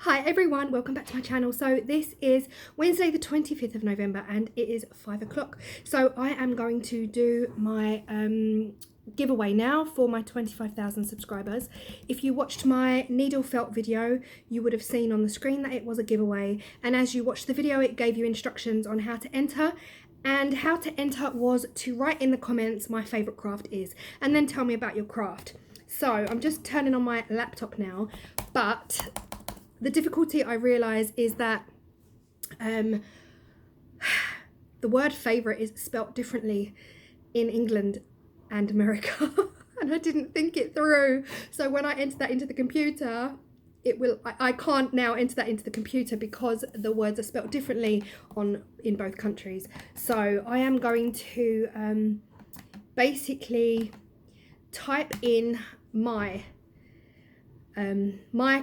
Hi everyone, welcome back to my channel. So this is Wednesday the 25th of November and it is 5 o'clock. So I am going to do my giveaway now for my 25,000 subscribers. If you watched my needle felt video, you would have seen on the screen that it was a giveaway. And as you watched the video, it gave you instructions on how to enter. And how to enter was to write in the comments my favourite craft is and then tell me about your craft. So I'm just turning on my laptop now, but the difficulty I realise is that the word favourite is spelt differently in England and America and I didn't think it through. So when I enter that into the computer, I can't now enter that into the computer because the words are spelt differently in both countries. So I am going to basically type in my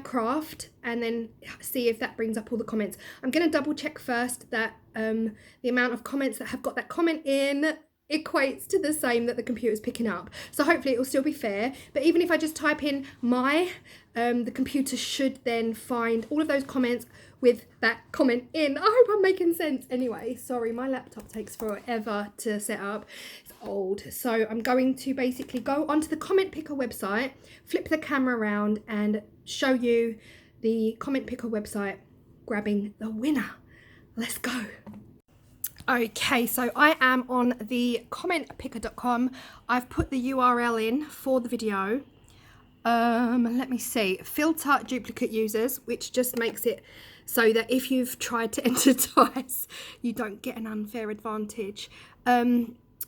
craft and then see if that brings up all the comments. I'm going to double check first that the amount of comments that have got that comment in equates to the same that the computer's picking up. So hopefully it will still be fair. But even if I just type in my, the computer should then find all of those comments with that comment in. I hope I'm making sense. Anyway, sorry, my laptop takes forever to set up. It's old. So I'm going to basically go onto the comment picker website, flip the camera around and show you the comment picker website grabbing the winner. Let's go. Okay, so I am on the commentpicker.com. I've put the URL in for the video. Let me see. Filter duplicate users, which just makes it so that if you've tried to enter twice, you don't get an unfair advantage.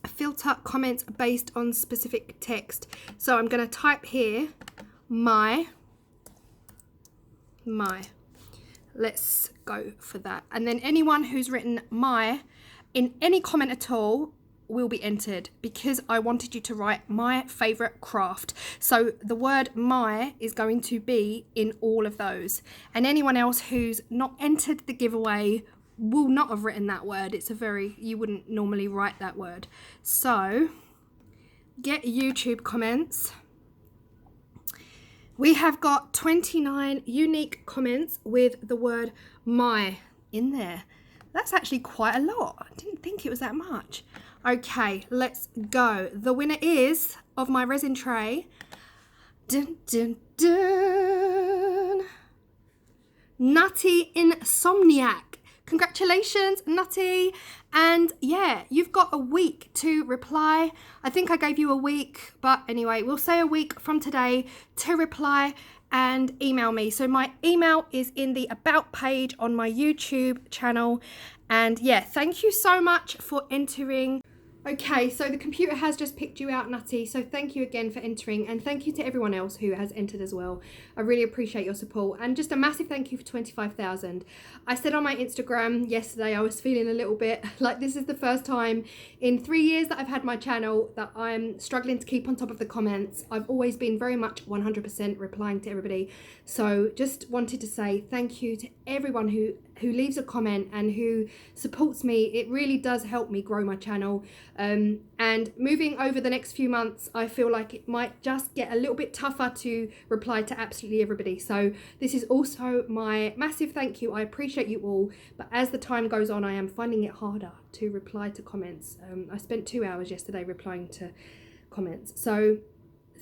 Filter comments based on specific text. So I'm going to type here, my. Let's go for that. And then anyone who's written my in any comment at all will be entered because I wanted you to write my favourite craft. So the word my is going to be in all of those. And anyone else who's not entered the giveaway will not have written that word. You wouldn't normally write that word. So get YouTube comments. We have got 29 unique comments with the word my in there. That's actually quite a lot. I didn't think it was that much. Okay, let's go. The winner is of my resin tray. Dun, dun, dun. Nutty Insomniac. Congratulations, Nutty. And yeah, you've got a week to reply. I think I gave you a week, but anyway, we'll say a week from today to reply and email me. So my email is in the about page on my YouTube channel. And yeah, thank you so much for entering. Okay, so the computer has just picked you out, Nutty, so thank you again for entering, and thank you to everyone else who has entered as well. I really appreciate your support, and just a massive thank you for 25,000. I said on my Instagram yesterday I was feeling a little bit like this is the first time in 3 years that I've had my channel that I'm struggling to keep on top of the comments. I've always been very much 100% replying to everybody, so just wanted to say thank you to everyone who leaves a comment and who supports me. It really does help me grow my channel. And moving over the next few months, I feel like it might just get a little bit tougher to reply to absolutely everybody. So this is also my massive thank you. I appreciate you all. But as the time goes on, I am finding it harder to reply to comments. I spent 2 hours yesterday replying to comments. So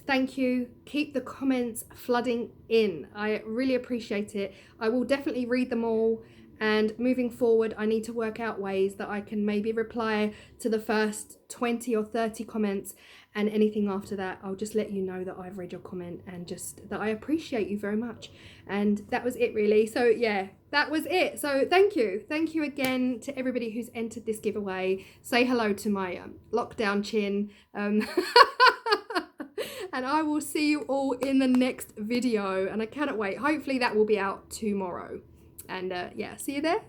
thank you. Keep the comments flooding in. I really appreciate it. I will definitely read them all. And moving forward, I need to work out ways that I can maybe reply to the first 20 or 30 comments, and anything after that, I'll just let you know that I've read your comment and just that I appreciate you very much. And that was it really. So yeah, that was it. So thank you. Thank you again to everybody who's entered this giveaway. Say hello to my lockdown chin. And I will see you all in the next video. And I cannot wait. Hopefully that will be out tomorrow. And yeah, see you there.